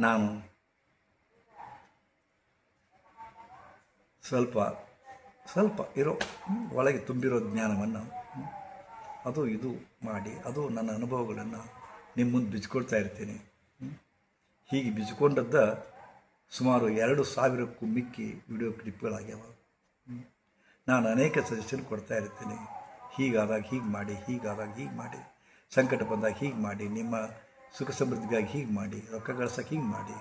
ನಾನು ಸ್ವಲ್ಪ ಸ್ವಲ್ಪ ಇರೋ ಒಳಗೆ ತುಂಬಿರೋ ಜ್ಞಾನವನ್ನು ಅದು ಇದು ಮಾಡಿ ಅದು ನನ್ನ ಅನುಭವಗಳನ್ನು ನಿಮ್ಮ ಮುಂದೆ ಬಿಚ್ಕೊಳ್ತಾ ಇರ್ತೀನಿ. ಹೀಗೆ ಬಿಚ್ಕೊಂಡದ್ದ ಸುಮಾರು 2,000ಕ್ಕೂ ಮಿಕ್ಕಿ ವಿಡಿಯೋ ಕ್ಲಿಪ್ಗಳಾಗ್ಯಾವ. ನಾನು ಅನೇಕ ಸಜೆಷನ್ ಕೊಡ್ತಾ ಇರ್ತೀನಿ. ಹೀಗಾದಾಗ ಹೀಗೆ ಮಾಡಿ, ಹೀಗಾದಾಗ ಹೀಗೆ ಮಾಡಿ, ಸಂಕಟ ಬಂದಾಗ ಹೀಗೆ ಮಾಡಿ, ನಿಮ್ಮ ಸುಖ ಸಮೃದ್ಧಿಗಾಗಿ ಹೀಗೆ ಮಾಡಿ, ರೊಕ್ಕ ಗಳಿಸೋಕೆ ಹೀಗೆ ಮಾಡಿ,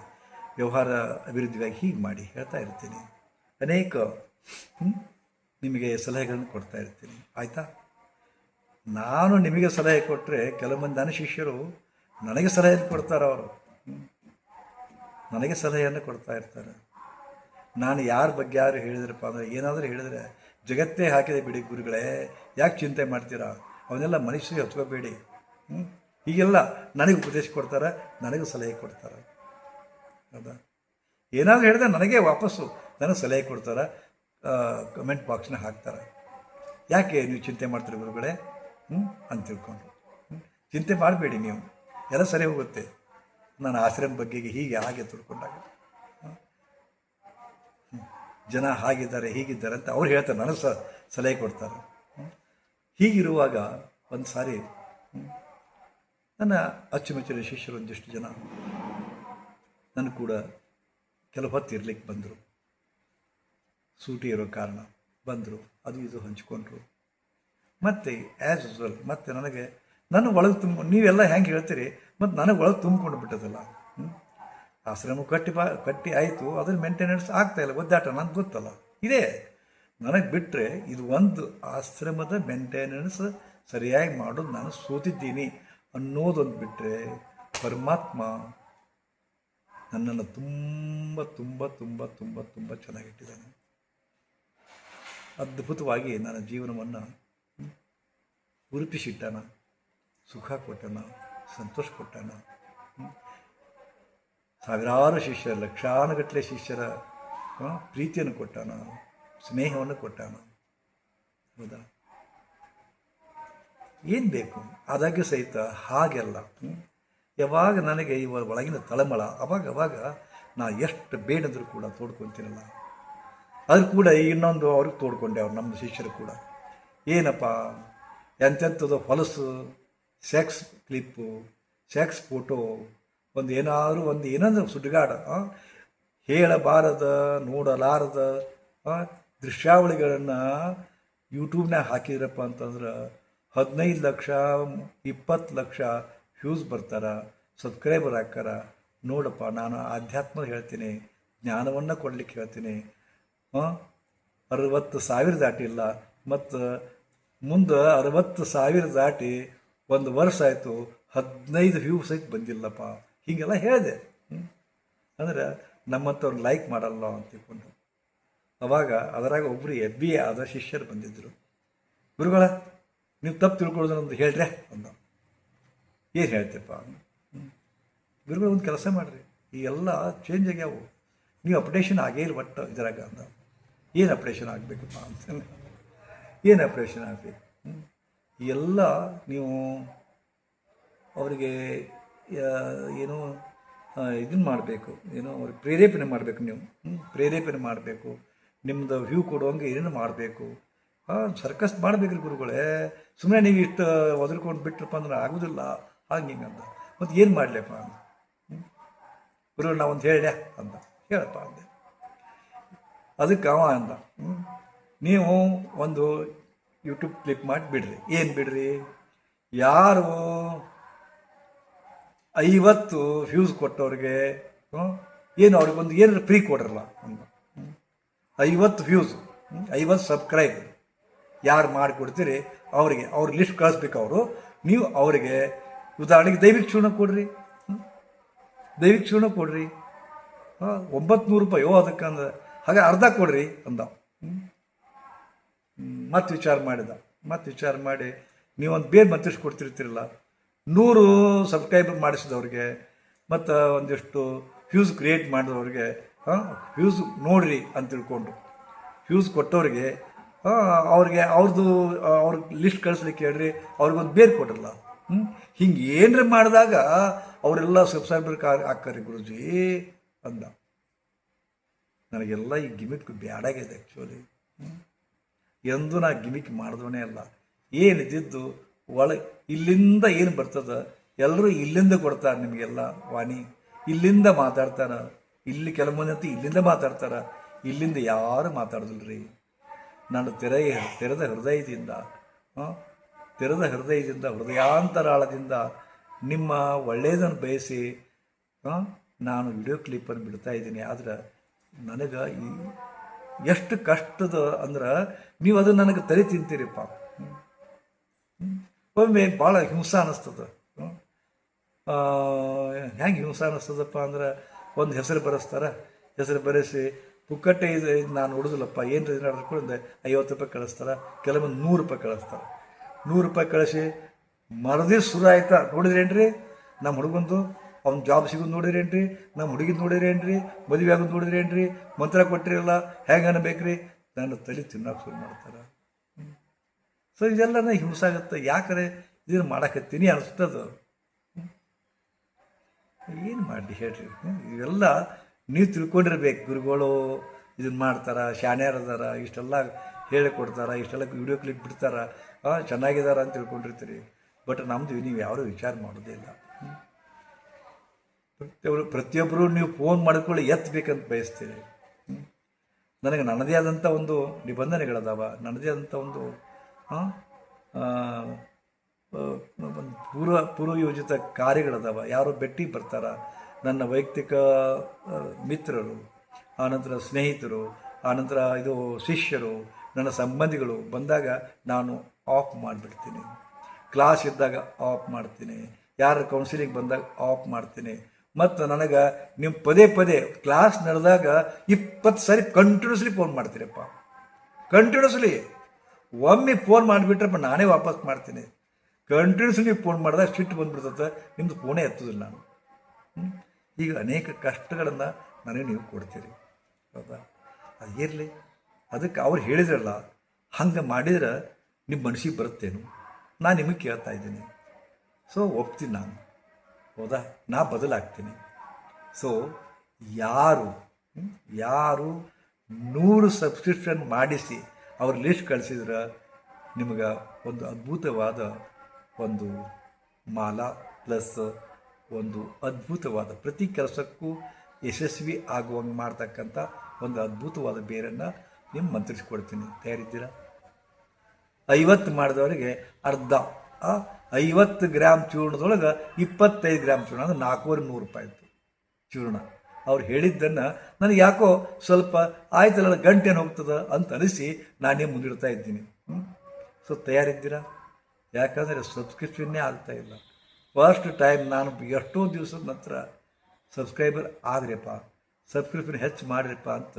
ವ್ಯವಹಾರ ಅಭಿವೃದ್ಧಿಗಾಗಿ ಹೀಗೆ ಮಾಡಿ ಹೇಳ್ತಾ ಇರ್ತೀನಿ. ಅನೇಕ ನಿಮಗೆ ಸಲಹೆಗಳನ್ನು ಕೊಡ್ತಾ ಇರ್ತೀನಿ. ಆಯಿತಾ? ನಾನು ನಿಮಗೆ ಸಲಹೆ ಕೊಟ್ಟರೆ ಕೆಲವು ಮಂದಿ ನನ್ನ ಶಿಷ್ಯರು ನನಗೆ ಸಲಹೆಯನ್ನು ಕೊಡ್ತಾರೆ. ಅವರು ನನಗೆ ಸಲಹೆಯನ್ನು ಕೊಡ್ತಾ ಇರ್ತಾರೆ. ನಾನು ಯಾರ ಬಗ್ಗೆ ಯಾರು ಹೇಳಿದ್ರಪ್ಪ ಅಂದರೆ, ಏನಾದರೂ ಹೇಳಿದರೆ ಜಗತ್ತೇ ಹಾಕಿದೆ ಬಿಡಿ ಗುರುಗಳೇ, ಯಾಕೆ ಚಿಂತೆ ಮಾಡ್ತೀರಾ, ಅವನ್ನೆಲ್ಲ ಮನುಷ್ಯರಿಗೆ ಹಚ್ಕೋಬೇಡಿ. ಹೀಗೆಲ್ಲ ನನಗೆ ಉಪದೇಶ ಕೊಡ್ತಾರೆ, ನನಗೂ ಸಲಹೆ ಕೊಡ್ತಾರೆ. ಹೌದಾ? ಏನಾದರೂ ಹೇಳಿದ್ರೆ ನನಗೆ ವಾಪಸ್ಸು ನನಗೆ ಸಲಹೆ ಕೊಡ್ತಾರೆ, ಕಮೆಂಟ್ ಬಾಕ್ಸ್ನ ಹಾಕ್ತಾರೆ. ಯಾಕೆ ನೀವು ಚಿಂತೆ ಮಾಡ್ತೀರಿ ಗುರುಗಳೇ ಅಂತ ತಿಳ್ಕೊಂಡು. ಚಿಂತೆ ಮಾಡಬೇಡಿ, ನೀವು ಎಲ್ಲ ಸರಿ ಹೋಗುತ್ತೆ. ನಾನು ಆಶ್ರಮ ಬಗ್ಗೆಗೆ ಹೀಗೆ ಹಾಗೆ ತಿಳ್ಕೊಂಡಾಗ ಜನ ಹಾಗಿದ್ದಾರೆ ಹೀಗಿದ್ದಾರೆ ಅಂತ ಅವ್ರು ಹೇಳ್ತಾರೆ, ನನಗೆ ಸಲಹೆ ಕೊಡ್ತಾರೆ. ಹೀಗಿರುವಾಗ ಒಂದು ಸಾರಿ ನನ್ನ ಅಚ್ಚುಮೆಚ್ಚಿನ ಶಿಷ್ಯರು ಒಂದಿಷ್ಟು ಜನ ನನ್ನ ಕೂಡ ಕೆಲವು ಹೊತ್ತು ಇರ್ಲಿಕ್ಕೆ ಬಂದರು. ಸೂಟಿ ಇರೋ ಕಾರಣ ಬಂದರು, ಅದು ಇದು ಹಂಚ್ಕೊಂಡ್ರು. ಮತ್ತು ಆ್ಯಸ್ ಯೂಸ್ವಲ್ ಮತ್ತೆ ನನಗೆ ನನ್ನ ಒಳಗೆ ನೀವೆಲ್ಲ ಹೆಂಗೆ ಹೇಳ್ತೀರಿ, ಮತ್ತು ನನಗೆ ಒಳಗೆ ತುಂಬಿಕೊಂಡು ಬಿಟ್ಟದಲ್ಲ. ಆಶ್ರಮ ಕಟ್ಟಿ ಆಯಿತು, ಅದ್ರ ಮೇಂಟೆನೆನ್ಸ್ ಆಗ್ತಾಯಿಲ್ಲ, ಒದ್ದಾಟ ನನಗೆ ಗೊತ್ತಲ್ಲ. ಇದೇ ನನಗೆ ಬಿಟ್ಟರೆ ಇದು ಒಂದು ಆಶ್ರಮದ ಮೇಂಟೆನೆನ್ಸ್ ಸರಿಯಾಗಿ ಮಾಡೋದು ನಾನು ಸೋತಿದ್ದೀನಿ ಅನ್ನೋದೊಂದು ಬಿಟ್ಟರೆ ಪರಮಾತ್ಮ ನನ್ನನ್ನು ತುಂಬ ತುಂಬ ತುಂಬ ತುಂಬ ತುಂಬ ಚೆನ್ನಾಗಿಟ್ಟಿದ್ದಾನೆ. ಅದ್ಭುತವಾಗಿ ನನ್ನ ಜೀವನವನ್ನು ರೂಪಿಸಿಟ್ಟಾನ, ಸುಖ ಕೊಟ್ಟಾನ, ಸಂತೋಷ ಕೊಟ್ಟಾನ. ಸಾವಿರಾರು ಶಿಷ್ಯರ, ಲಕ್ಷಾನುಗಟ್ಟಲೆ ಶಿಷ್ಯರ ಪ್ರೀತಿಯನ್ನು ಕೊಟ್ಟಾನ, ಸ್ನೇಹವನ್ನು ಕೊಟ್ಟಾನ. ಹೌದಾ? ಏನು ಬೇಕು ಆದಾಗ್ಯೂ ಸಹಿತ ಹಾಗೆಲ್ಲ ಯಾವಾಗ ನನಗೆ ಇವ ಒಳಗಿನ ತಳಮಳ ಅವಾಗ ನಾ ಎಷ್ಟು ಬೇಡಂದ್ರೂ ಕೂಡ ತೋಡ್ಕೊತೀನಲ್ಲ, ಅದು ಕೂಡ ಇನ್ನೊಂದು ಅವ್ರಿಗೆ ತೋಡ್ಕೊಂಡೆ. ಅವ್ರು ನಮ್ಮ ಶಿಷ್ಯರು ಕೂಡ ಏನಪ್ಪ ಎಂತೆಂಥದ್ದು ಹೊಲಸು, ಸೆಕ್ಸ್ ಕ್ಲಿಪ್ಪು, ಸೆಕ್ಸ್ ಫೋಟೋ, ಏನಂದ್ರೆ ಸುಡ್ಗಾಡ, ಹೇಳಬಾರದ ನೋಡಲಾರದ ದೃಶ್ಯಾವಳಿಗಳನ್ನು ಯೂಟ್ಯೂಬ್ನಾಗ ಹಾಕಿದ್ರಪ್ಪ ಅಂತಂದ್ರೆ 15 ಲಕ್ಷ 20 ಲಕ್ಷ ವ್ಯೂಸ್ ಬರ್ತಾರ, ಸಬ್ಸ್ಕ್ರೈಬರ್ ಹಾಕಾರ. ನೋಡಪ್ಪ, ನಾನು ಆಧ್ಯಾತ್ಮ ಹೇಳ್ತೀನಿ, ಜ್ಞಾನವನ್ನು ಕೊಡಲಿಕ್ಕೆ ಹೇಳ್ತೀನಿ. 60,000 ದಾಟಿಲ್ಲ, ಮತ್ತು ಮುಂದೆ 60,000 ದಾಟಿ 1 ವರ್ಷ ಆಯಿತು, 15 ವ್ಯೂಸ್ ಸಹಿತ ಬಂದಿಲ್ಲಪ್ಪ. ಹೀಗೆಲ್ಲ ಹೇಳಿದೆ. ಅಂದರೆ ನಮ್ಮಂಥವ್ರು ಲೈಕ್ ಮಾಡಲ್ಲ ಅಂತ ತಿಳ್ಕೊಂಡು. ಅವಾಗ ಅದರಾಗ ಒಬ್ಬರು FBA ಆದ ಶಿಷ್ಯರು ಬಂದಿದ್ದರು. ಗುರುಗಳ, ನೀವು ತಪ್ಪು ತಿಳ್ಕೊಳ್ಳೋದನ್ನೊಂದು ಹೇಳ್ರೆ ಅಂದ. ಏನು ಹೇಳ್ತೀಪ್ಪ? ಗುರುಗಳು ಒಂದು ಕೆಲಸ ಮಾಡಿರಿ, ಈ ಎಲ್ಲ ಚೇಂಜ್ ಆಗ್ಯಾವು, ನೀವು ಅಪ್ಡೇಷನ್ ಆಗೇ ಇಲ್ಲ ಒಟ್ಟು ಇದರಾಗ ಅಂದ. ಏನು ಅಪ್ಡೇಷನ್ ಆಗಬೇಕಪ್ಪ ಅಂತ. ಏನು ಅಪ್ಡೇಷನ್ ಆಗಬೇಕು? ಎಲ್ಲ ನೀವು ಅವರಿಗೆ ಏನೋ ಇದನ್ನು ಮಾಡಬೇಕು, ಏನೋ ಅವ್ರಿಗೆ ಪ್ರೇರೇಪಣೆ ಮಾಡಬೇಕು. ನೀವು ಪ್ರೇರೇಪಣೆ ಮಾಡಬೇಕು, ನಿಮ್ಮದು ವ್ಯೂ ಕೊಡುವಂಗೆ ಏನೇನು ಮಾಡಬೇಕು. ಸರ್ಕಸ್ ಮಾಡಬೇಕ್ರಿ ಗುರುಗಳೇ, ಸುಮ್ಮನೆ ನೀವು ಇಷ್ಟು ಒದರ್ಕೊಂಡು ಬಿಟ್ರಪ್ಪ ಅಂದ್ರೆ ಆಗೋದಿಲ್ಲ, ಹಾಗೆ ಹಿಂಗಂತ. ಮತ್ತು ಏನು ಮಾಡಲಪ್ಪ ಅಂದ. ಗುರುಗಳು ನಾ ಒಂದು ಹೇಳ್ಯ ಅಂದ. ಹೇಳಪ್ಪ ಅಂದೆ. ಅದಕ್ಕೆ ಅವ ಅಂದ, ನೀವು ಒಂದು ಯೂಟ್ಯೂಬ್ ಕ್ಲಿಕ್ ಮಾಡಿ ಬಿಡ್ರಿ. ಏನು ಬಿಡ್ರಿ? ಯಾರು 50 ವ್ಯೂಸ್ ಕೊಟ್ಟವ್ರಿಗೆ ಏನು ಅವ್ರಿಗೊಂದು ಏನಾದ್ರು ಫ್ರೀ ಕೊಡ್ರಲ್ಲ ಅಂದ. 50 ವ್ಯೂಸ್ 50 ಸಬ್ಸ್ಕ್ರೈಬ್ ಯಾರು ಮಾಡಿಕೊಡ್ತೀರಿ ಅವರಿಗೆ ಅವ್ರ ಲಿಸ್ಟ್ ಕಳಿಸ್ಬೇಕು. ಅವರು ನೀವು ಅವರಿಗೆ ಉದಾಹರಣೆಗೆ ದೈವಿಕ ಚೂರ್ಣ ಕೊಡ್ರಿ, ದೈವಿಕ ಚೂರ್ಣ ಕೊಡ್ರಿ, 900 ರೂಪಾಯಿ ಅದಕ್ಕಂದ್ರೆ ಹಾಗೆ ಅರ್ಧ ಕೊಡ್ರಿ ಅಂದ. ಮತ್ತೆ ವಿಚಾರ ಮಾಡಿ ನೀವೊಂದು ಬೇರೆ ಮಂತ್ರಿಸ್ಕೊಡ್ತಿರ್ತಿರಲ್ಲ, 100 ಸಬ್ಸ್ಕ್ರೈಬರ್ ಮಾಡಿಸಿದವ್ರಿಗೆ ಮತ್ತು ಒಂದಿಷ್ಟು ವ್ಯೂಸ್ ಕ್ರಿಯೇಟ್ ಮಾಡಿದವ್ರಿಗೆ ವ್ಯೂಸ್ ನೋಡ್ರಿ ಅಂತ ತಿಳ್ಕೊಂಡು ವ್ಯೂಸ್ ಕೊಟ್ಟವ್ರಿಗೆ ಅವ್ರಿಗೆ ಲಿಸ್ಟ್ ಕಳಿಸ್ಲಿಕ್ಕೆ ಹೇಳ್ರಿ, ಅವ್ರಿಗೊಂದು ಬೇರೆ ಕೊಡ್ರಲ್ಲ. ಹಿಂಗೆ ಏನರ ಮಾಡಿದಾಗ ಅವರೆಲ್ಲ ಸಬ್ಸ್ಕ್ರೈಬರ್ ಹಾಕ್ತಾರೆ ಗುರುಜಿ ಅಂದ. ನನಗೆಲ್ಲ ಈ ಗಿಮಿಕ್ ಬ್ಯಾಡಾಗಿದೆ ಆ್ಯಕ್ಚುಲಿ. ಎಂದೂ ನಾ ಗಿಮಿಕ್ ಮಾಡಿದವನೇ ಅಲ್ಲ. ಏನಿದ್ದು ಇಲ್ಲಿಂದ ಏನು ಬರ್ತದ ಎಲ್ಲರೂ ಇಲ್ಲಿಂದ ಕೊಡ್ತಾರೆ ನಿಮಗೆಲ್ಲ ವಾಣಿ, ಇಲ್ಲಿಂದ ಮಾತಾಡ್ತಾರೆ. ಇಲ್ಲಿ ಕೆಲವು ಮಂದಿ ಅಂತೂ ಇಲ್ಲಿಂದ ಮಾತಾಡ್ತಾರೆ, ಇಲ್ಲಿಂದ ಯಾರು ಮಾತಾಡೋದಿಲ್ಲ ರೀ. ನಾನು ತೆರೆದ ಹೃದಯದಿಂದ ಹೃದಯಾಂತರಾಳದಿಂದ ನಿಮ್ಮ ಒಳ್ಳೆಯದನ್ನು ಬಯಸಿ ನಾನು ವಿಡಿಯೋ ಕ್ಲಿಪ್ಪನ್ನು ಬಿಡ್ತಾ ಇದ್ದೀನಿ. ಆದ್ರೆ ನನಗೆ ಎಷ್ಟು ಕಷ್ಟದ ಅಂದ್ರೆ ನೀವು ಅದು ನನಗೆ ತಲೆ ತಿಂತೀರಿಪ್ಪ. ಒಮ್ಮೆ ಭಾಳ ಹಿಂಸೆ ಅನ್ನಿಸ್ತದೆ. ಹೆಂಗೆ ಹಿಂಸೆ ಅನ್ನಿಸ್ತದಪ್ಪ ಅಂದ್ರೆ ಒಂದು ಹೆಸರು ಬರೆಸ್ತಾರೆ, ಹೆಸರು ಬರೆಸಿ ಪುಕ್ಕಟ್ಟೆ ಇದು ನಾನು ನೋಡೋದಿಲ್ಲಪ್ಪ ಏನು ನಡೆದುಕೊಂಡು 50 ರೂಪಾಯಿ ಕಳಿಸ್ತಾರೆ, ಕೆಲವೊಂದು 100 ರೂಪಾಯಿ ಕಳಿಸ್ತಾರೆ. 100 ರೂಪಾಯಿ ಕಳಿಸಿ ಮರದಿವ್ಸ ಶುರು ಆಯ್ತಾ ನೋಡಿದ್ರೇನ್ರಿ ನಮ್ಮ ಹುಡುಗಂದು ಅವ್ನ ಜಾಬ್ ಸಿಗೋದು ನೋಡಿದ್ರೇನ್ರಿ, ನಮ್ಮ ಹುಡುಗಿದ್ ನೋಡಿದ್ರೇನ್ರಿ, ಮದುವೆ ಆಗೋದು ನೋಡಿದ್ರೇನ್ರಿ, ಮಂತ್ರ ಕೊಟ್ಟಿರಲ್ಲ ಹೆಂಗೆ ಅನ್ಬೇಕ್ರಿ, ನಾನು ತಲೆ ತಿನ್ನೋಕೆ ಶುರು ಮಾಡ್ತಾರೆ. ಸೊ ಇದೆಲ್ಲ ಹಿಂಸೆ ಆಗುತ್ತೆ. ಯಾಕಂದರೆ ಇದನ್ನು ಮಾಡಕತ್ತೀನಿ ಅನಿಸ್ತದ. ಏನು ಮಾಡಲಿ ಹೇಳ್ರಿ, ಇವೆಲ್ಲ ನೀವು ತಿಳ್ಕೊಂಡಿರ್ಬೇಕು. ಗುರುಗಳು ಇದನ್ನು ಮಾಡ್ತಾರೆ, ಶಾಣ್ಯಾರದಾರ, ಇಷ್ಟೆಲ್ಲ ಹೇಳಿಕೊಡ್ತಾರೆ, ಇಷ್ಟೆಲ್ಲ ವಿಡಿಯೋ ಕ್ಲಿಪ್ ಬಿಡ್ತಾರೆ, ಚೆನ್ನಾಗಿದಾರ ಅಂತ ತಿಳ್ಕೊಂಡಿರ್ತೀರಿ. ಬಟ್ ನಮ್ಮದು ನೀವು ಯಾರೂ ವಿಚಾರ ಮಾಡೋದೇ ಇಲ್ಲ. ಪ್ರತಿಯೊಬ್ಬರು ನೀವು ಫೋನ್ ಮಾಡಿಕೊಳ್ಳಿ ಎತ್ತಬೇಕಂತ ಬಯಸ್ತೀರಿ. ನನಗೆ ನನ್ನದೇ ಆದಂಥ ಒಂದು ನಿಬಂಧನೆಗಳದಾವ, ನನ್ನದೇ ಆದಂಥ ಒಂದು ಪೂರ್ವಯೋಜಿತ ಕಾರ್ಯಗಳದಾವ. ಯಾರೋ ಭೇಟಿ ಬರ್ತಾರ, ನನ್ನ ವೈಯಕ್ತಿಕ ಮಿತ್ರರು, ಆನಂತರ ಸ್ನೇಹಿತರು, ಆನಂತರ ಇದು ಶಿಷ್ಯರು, ನನ್ನ ಸಂಬಂಧಿಗಳು ಬಂದಾಗ ನಾನು ಆಫ್ ಮಾಡಿಬಿಡ್ತೀನಿ. ಕ್ಲಾಸ್ ಇದ್ದಾಗ ಆಫ್ ಮಾಡ್ತೀನಿ, ಯಾರ ಕೌನ್ಸಿಲಿಂಗ್ ಬಂದಾಗ ಆಫ್ ಮಾಡ್ತೀನಿ. ಮತ್ತು ನನಗೆ ನೀವು ಪದೇ ಪದೇ ಕ್ಲಾಸ್ ನಡೆದಾಗ 20 ಸಾರಿ ಕಂಟಿನ್ಯೂಸ್ಲಿ ಫೋನ್ ಮಾಡ್ತೀರಪ್ಪ. ಕಂಟಿನ್ಯೂಸ್ಲಿ ಒಮ್ಮೆ ಫೋನ್ ಮಾಡಿಬಿಟ್ರಪ್ಪ ನಾನೇ ವಾಪಸ್ ಮಾಡ್ತೀನಿ. ಕಂಟಿನ್ಯೂಸ್ಲಿ ಫೋನ್ ಮಾಡಿದಾಗ ಸಿಟ್ಟು ಬಂದುಬಿಡ್ತದೆ, ನಿಮ್ಮದು ಫೋನೇ ಎತ್ತೋದಿಲ್ಲ ನಾನು. ಈಗ ಅನೇಕ ಕಷ್ಟಗಳನ್ನು ನನಗೆ ನೀವು ಕೊಡ್ತೀರಿ, ಹೌದಾ? ಅದು ಇರಲಿ, ಅದಕ್ಕೆ ಅವ್ರು ಹೇಳಿದ್ರಲ್ಲ ಹಂಗೆ ಮಾಡಿದ್ರೆ ನಿಮ್ಮ ಮನಸ್ಸಿಗೆ ಬರುತ್ತೇನು, ನಾನು ನಿಮಗೆ ಕೇಳ್ತಾ ಇದ್ದೀನಿ. ಸೊ ಒಪ್ತೀನಿ ನಾನು, ಹೌದಾ? ನಾ ಬದಲಾಗ್ತೀನಿ. ಸೊ ಯಾರು 100 ಸಬ್ಸ್ಕ್ರಿಪ್ಷನ್ ಮಾಡಿಸಿ ಅವ್ರ ಲಿಸ್ಟ್ ಕಳಿಸಿದ್ರೆ ನಿಮಗೆ ಒಂದು ಅದ್ಭುತವಾದ ಒಂದು ಮಾಲಾ ಪ್ಲಸ್ ಒಂದು ಅದ್ಭುತವಾದ ಪ್ರತಿ ಕೆಲಸಕ್ಕೂ ಯಶಸ್ವಿ ಆಗುವಂಗೆ ಮಾಡ್ತಕ್ಕಂಥ ಒಂದು ಅದ್ಭುತವಾದ ಬೇರನ್ನು ನಿಮ್ಮ ಮಂತ್ರಿಸ್ಕೊಡ್ತೀನಿ. ತಯಾರಿದ್ದೀರಾ? 50 ಮಾಡಿದವರಿಗೆ ಅರ್ಧ 50 ಗ್ರಾಮ್ ಚೂರ್ಣದೊಳಗೆ 25 ಗ್ರಾಮ್ ಚೂರ್ಣ ಅಂದರೆ 400 ರೂಪಾಯಿ ಇತ್ತು ಚೂರ್ಣ. ಅವ್ರು ಹೇಳಿದ್ದನ್ನು ನನಗೆ ಯಾಕೋ ಸ್ವಲ್ಪ ಆಯ್ತಲ್ಲ ಗಂಟೆನ ಹೋಗ್ತದೆ ಅಂತ ಅನಿಸಿ ನಾನೇ ಮುಂದಿಡ್ತಾ ಇದ್ದೀನಿ. ಸೊ ತಯಾರಿದ್ದೀರಾ? ಯಾಕಂದರೆ ಸಬ್ಸ್ಕ್ರಿಪ್ಷನ್ನೇ ಆಗ್ತಾಯಿಲ್ಲ. ಫಸ್ಟ್ ಟೈಮ್ ನಾನು ಎಷ್ಟೋ ದಿವಸದ ನಂತರ ಸಬ್ಸ್ಕ್ರೈಬರ್ ಆದ್ರಪ್ಪ, ಸಬ್ಸ್ಕ್ರಿಪ್ಷನ್ ಹೆಚ್ಚು ಮಾಡಿರಪ್ಪ ಅಂತ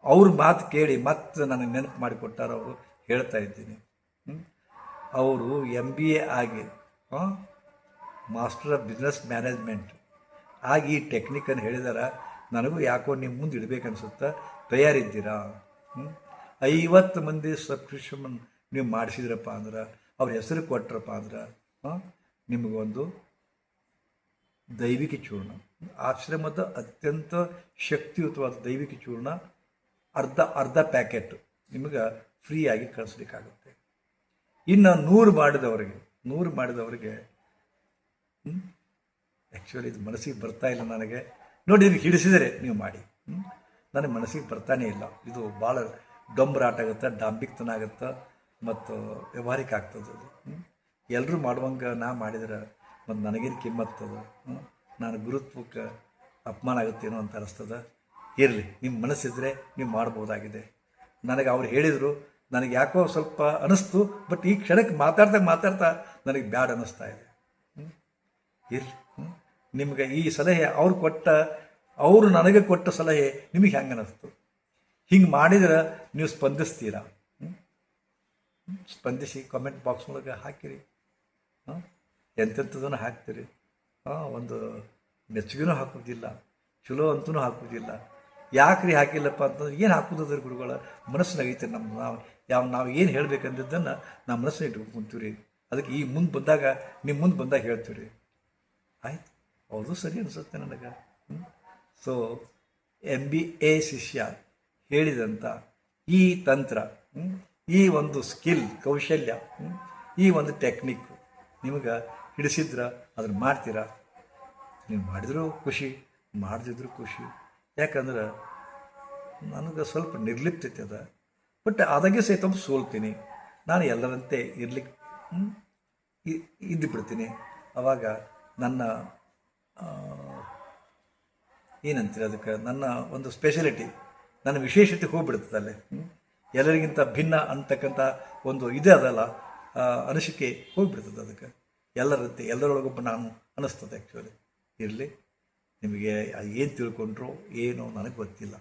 ಅವ್ರ ಮಾತು ಕೇಳಿ ಮತ್ತೆ ನನಗೆ ನೆನಪು ಮಾಡಿಕೊಟ್ಟಾರ. ಅವರು ಹೇಳ್ತಾ ಇದ್ದೀನಿ, ಅವರು MBA ಆಗಿ ಮಾಸ್ಟರ್ ಆಫ್ ಬಿಸ್ನೆಸ್ ಮ್ಯಾನೇಜ್ಮೆಂಟ್ ಆಗಿ ಈ ಟೆಕ್ನಿಕನ್ನು ಹೇಳಿದಾರೆ. ನನಗೂ ಯಾಕೋ ನಿಮ್ಮ ಮುಂದೆ ಇಡಬೇಕನ್ಸುತ್ತಾ. ತಯಾರಿದ್ದೀರಾ? 50 ಮಂದಿ ಸಬ್ಸ್ಕ್ರಿಪ್ಷನ್ ನೀವು ಮಾಡಿಸಿದ್ರಪ್ಪ ಅಂದ್ರೆ, ಅವ್ರ ಹೆಸರು ಕೊಟ್ರಪ್ಪ ಅಂದ್ರೆ ನಿಮಗೊಂದು ದೈವಿಕ ಚೂರ್ಣ, ಆಶ್ರಮದ ಅತ್ಯಂತ ಶಕ್ತಿಯುತವಾದ ದೈವಿಕ ಚೂರ್ಣ ಅರ್ಧ ಪ್ಯಾಕೆಟ್ ನಿಮಗೆ ಫ್ರೀಯಾಗಿ ಕಳಿಸ್ಲಿಕ್ಕಾಗುತ್ತೆ. ಇನ್ನು 100 ಮಾಡಿದವರಿಗೆ ಆ್ಯಕ್ಚುಲಿ ಇದು ಮನಸ್ಸಿಗೆ ಬರ್ತಾ ಇಲ್ಲ ನನಗೆ. ನೋಡಿ, ಇದು ಹಿಡಿಸಿದರೆ ನೀವು ಮಾಡಿ. ನನಗೆ ಮನಸ್ಸಿಗೆ ಬರ್ತಾನೇ ಇಲ್ಲ. ಇದು ಭಾಳ ಡೊಂಬರಾಟ ಆಗುತ್ತೆ, ಡಾಂಬಿಕ್ತನ ಆಗುತ್ತೆ ಮತ್ತು ವ್ಯವಹಾರಿಕ ಆಗ್ತದೆ. ಅದು ಎಲ್ಲರೂ ಮಾಡುವಂಗೆ ನಾ ಮಾಡಿದ್ರೆ ಮತ್ತು ನನಗೇನು ಕಿಮ್ಮತ್ತದ, ನಾನು ಗುರುತ್ವಕ್ಕೆ ಅಪಮಾನ ಆಗುತ್ತೇನೋ ಅಂತ ಅನಿಸ್ತದೆ. ಇರಲಿ, ನಿಮ್ಮ ಮನಸ್ಸಿದ್ರೆ ನೀವು ಮಾಡ್ಬೋದಾಗಿದೆ. ನನಗೆ ಅವ್ರು ಹೇಳಿದರು, ನನಗೆ ಯಾಕೋ ಸ್ವಲ್ಪ ಅನ್ನಿಸ್ತು. ಬಟ್ ಈ ಕ್ಷಣಕ್ಕೆ ಮಾತಾಡ್ತಾ ನನಗೆ ಬ್ಯಾಡ್ ಅನ್ನಿಸ್ತಾ ಇದೆ. ಇರಲಿ, ನಿಮಗೆ ಈ ಸಲಹೆ ಅವರು ನನಗೆ ಕೊಟ್ಟ ಸಲಹೆ ನಿಮಗೆ ಹೆಂಗೆ ಅನ್ನಿಸ್ತು? ಹಿಂಗೆ ಮಾಡಿದ್ರೆ ನೀವು ಸ್ಪಂದಿಸ್ತೀರಾ? ಸ್ಪಂದಿಸಿ ಕಾಮೆಂಟ್ ಬಾಕ್ಸ್ ಒಳಗೆ ಹಾಕಿರಿ. ಎಂತೆಂಥದನ್ನು ಹಾಕ್ತೀರಿ. ಒಂದು ಮೆಚ್ಚುಗೆನೂ ಹಾಕೋದಿಲ್ಲ, ಚಲೋ ಅಂತೂ ಹಾಕೋದಿಲ್ಲ. ಯಾಕ್ರಿ ಹಾಕಿಲ್ಲಪ್ಪ ಅಂತಂದ್ರೆ ಏನು ಹಾಕೋದ್ರ ಗುರುಗಳ ಮನಸ್ಸಿನಾಗೈತೆ ನಮ್ಮದು. ನಾವು ಏನು ಹೇಳಬೇಕಂದಿದ್ದನ್ನು ನಾವು ಮನಸ್ಸಿನ ಇಟ್ಕೊಂಡು ಕುಂತೀವಿ ರೀ. ಅದಕ್ಕೆ ನಿಮ್ಮ ಮುಂದೆ ಬಂದಾಗ ಹೇಳ್ತೀವಿ ರೀ. ಆಯ್ತು, ಹೌದು ಸರಿ ಅನಿಸುತ್ತೆ ನನಗೆ. ಸೊ MBA ಶಿಷ್ಯ ಹೇಳಿದಂಥ ಈ ತಂತ್ರ, ಈ ಒಂದು ಸ್ಕಿಲ್ ಕೌಶಲ್ಯ, ಈ ಒಂದು ಟೆಕ್ನಿಕ್ ನಿಮಗೆ ಹಿಡಿಸಿದ್ರೆ ಅದನ್ನು ಮಾಡ್ತೀರಾ? ನೀವು ಮಾಡಿದರೂ ಖುಷಿ, ಮಾಡದಿದ್ರೂ ಖುಷಿ. ಯಾಕಂದ್ರೆ ನನಗೆ ಸ್ವಲ್ಪ ನಿರ್ಲಿಪ್ತತೆ ಅದ, ಬಟ್ ಅದಾಗೆ ಸಹಿತ ಸೋಲ್ತೀನಿ. ನಾನು ಎಲ್ಲರಂತೆ ಇರ್ಲಿಕ್ಕೆ ಇದ್ದು ಬಿಡ್ತೀನಿ. ಆವಾಗ ನನ್ನ ಏನಂತೀರಿ ಅದಕ್ಕೆ, ನನ್ನ ಒಂದು ಸ್ಪೆಷಾಲಿಟಿ, ನನ್ನ ವಿಶೇಷತೆ ಹೋಗ್ಬಿಡ್ತದೆ ಅಲ್ಲೇ. ಎಲ್ಲರಿಗಿಂತ ಭಿನ್ನ ಅಂತಕ್ಕಂಥ ಒಂದು ಇದೆ ಅದಲ್ಲ, ಅನಿಸಿಕೆ ಹೋಗ್ಬಿಡ್ತದೆ ಅದಕ್ಕೆ. ಎಲ್ಲರಂತೆ ಎಲ್ಲರೊಳಗೊಬ್ಬ ನಾನು ಅನ್ನಿಸ್ತದೆ ಆ್ಯಕ್ಚುಲಿ. ಇರಲಿ, ನಿಮಗೆ ಏನು ತಿಳ್ಕೊಂಡ್ರು ಏನೋ ನನಗೆ ಗೊತ್ತಿಲ್ಲ.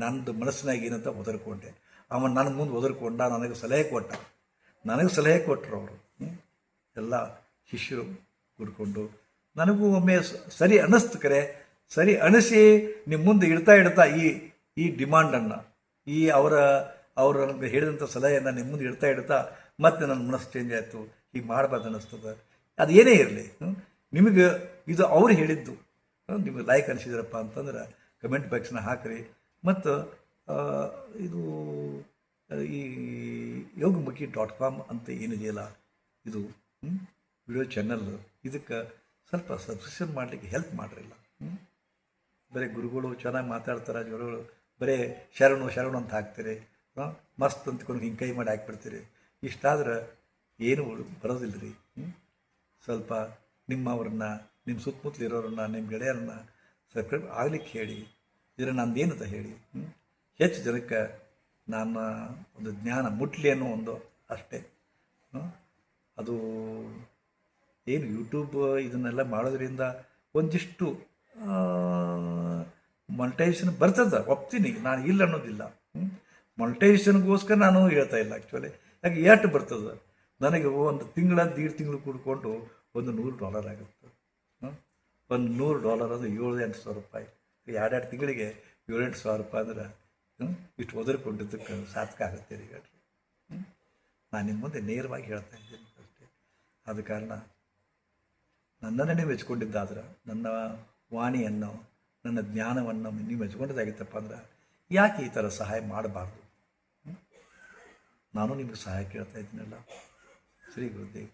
ನಂದು ಮನಸ್ಸಿನಾಗ ಏನಂತ ಒದರ್ಕೊಂಡೆ. ಅವನು ನನ್ನ ಮುಂದೆ ಒದರ್ಕೊಂಡ, ನನಗೆ ಸಲಹೆ ಕೊಟ್ಟರು ಅವರು. ಎಲ್ಲ ಶಿಷ್ಯರು ಕೂಡ್ಕೊಂಡು ನನಗೂ ಒಮ್ಮೆ ಸರಿ ಅನ್ನಿಸ್ತು. ಕರೆ ಸರಿ ಅನಿಸಿ ನಿಮ್ಮ ಮುಂದೆ ಇಡ್ತಾ ಈ ಡಿಮಾಂಡನ್ನು, ಈ ಅವರು ನನಗೆ ಹೇಳಿದಂಥ ಸಲಹೆಯನ್ನು ನಿಮ್ಮ ಮುಂದೆ ಇಡ್ತಾ ಮತ್ತೆ ನನ್ನ ಮನಸ್ಸು ಚೇಂಜ್ ಆಯಿತು. ಹೀಗೆ ಮಾಡಬಾರ್ದು ಅನ್ನಿಸ್ತದೆ. ಅದು ಏನೇ ಇರಲಿ, ನಿಮಗೆ ಇದು ಅವ್ರು ಹೇಳಿದ್ದು ನಿಮಗೆ ಲೈಕ್ ಅನಿಸಿದ್ರಪ್ಪ ಅಂತಂದ್ರೆ ಕಮೆಂಟ್ ಬಾಕ್ಸ್ನ ಹಾಕಿರಿ. ಮತ್ತು ಇದು ಈ yogamukhi.com ಅಂತ ಏನಿದೆಯಲ್ಲ, ಇದು ವಿಡಿಯೋ ಚಾನಲ್, ಇದಕ್ಕೆ ಸ್ವಲ್ಪ ಸಬ್ಸ್ಕ್ರಿಪ್ಷನ್ ಮಾಡಲಿಕ್ಕೆ ಹೆಲ್ಪ್ ಮಾಡಿರಿಲ್ಲ. ಬರೀ ಗುರುಗಳು ಚೆನ್ನಾಗಿ ಮಾತಾಡ್ತಾರೆ, ಗುರುಗಳು ಬರೀ ಶರಣು ಅಂತ ಹಾಕ್ತೀರಿ, ಮಸ್ತ್ ಅಂದ್ಕೊಂಡು ಹಿಂಗೆ ಕೈ ಮಾಡಿ ಹಾಕ್ಬಿಡ್ತೀರಿ. ಇಷ್ಟಾದ್ರೆ ಏನು ಬರೋದಿಲ್ಲ ರೀ. ಸ್ವಲ್ಪ ನಿಮ್ಮವ್ರನ್ನ, ನಿಮ್ಮ ಸುತ್ತಮುತ್ತಲಿರೋರನ್ನ, ನಿಮ್ಮ ಗೆಳೆಯರನ್ನ ಸಬ್ಸ್ಕ್ರೈಬ್ ಆಗ್ಲಿಕ್ಕೆ ಹೇಳಿ. ಇದರ ನಂದೇನಂತ ಹೇಳಿ ಹೆಚ್ಚು ಜನಕ್ಕೆ ನನ್ನ ಒಂದು ಜ್ಞಾನ ಮುಟ್ಲಿ ಅನ್ನೋ ಒಂದು ಅಷ್ಟೇ. ಅದು ಏನು ಯೂಟ್ಯೂಬ್ ಇದನ್ನೆಲ್ಲ ಮಾಡೋದ್ರಿಂದ ಒಂದಿಷ್ಟು ಮೊನಿಟೈಸೇಷನ್ ಬರ್ತದೆ, ಒಪ್ತೀನಿ, ನಾನು ಇಲ್ಲ ಅನ್ನೋದಿಲ್ಲ. ಮೊನಿಟೈಸೇಷನ್ಗೋಸ್ಕರ ನಾನು ಹೇಳ್ತಾ ಇಲ್ಲ ಆ್ಯಕ್ಚುಲಿ. ಯಾಕೆ ಎಷ್ಟು ಬರ್ತದೆ ನನಗೆ, ಒಂದು ದೀಡ್ ತಿಂಗಳು ಕೂಡ್ಕೊಂಡು ಒಂದು $100 ಆಗುತ್ತೆ. ಒಂದು $100 ಅಂದರೆ $7,000-8,000. 2 ತಿಂಗಳಿಗೆ $7,000-8,000 ಅಂದ್ರೆ ಇಷ್ಟು ಒದರ್ಕೊಂಡಿದ್ದಕ್ಕೆ ಸಾರ್ಥಕ ಆಗುತ್ತೆ ರೀ. ನಾನು ನಿಮ್ಮ ಮುಂದೆ ನೇರವಾಗಿ ಹೇಳ್ತಾ ಇದ್ದೀನಿ ಅಷ್ಟೇ. ಆದ ಕಾರಣ ನನ್ನನ್ನೇ ನೀವು ಮೆಚ್ಕೊಂಡಿದ್ದಾದ್ರೆ, ನನ್ನ ವಾಣಿಯನ್ನು, ನನ್ನ ಜ್ಞಾನವನ್ನು ನೀವು ಮೆಚ್ಕೊಂಡಿದ್ದಾಗಿತ್ತಪ್ಪ ಅಂದ್ರೆ ಯಾಕೆ ಈ ಥರ ಸಹಾಯ ಮಾಡಬಾರ್ದು? ನಾನು ನಿಮಗೆ ಸಹಾಯ ಕೇಳ್ತಾ ಇದ್ದೀನಲ್ಲ. ಶ್ರೀ ಗುರುದೇವ್.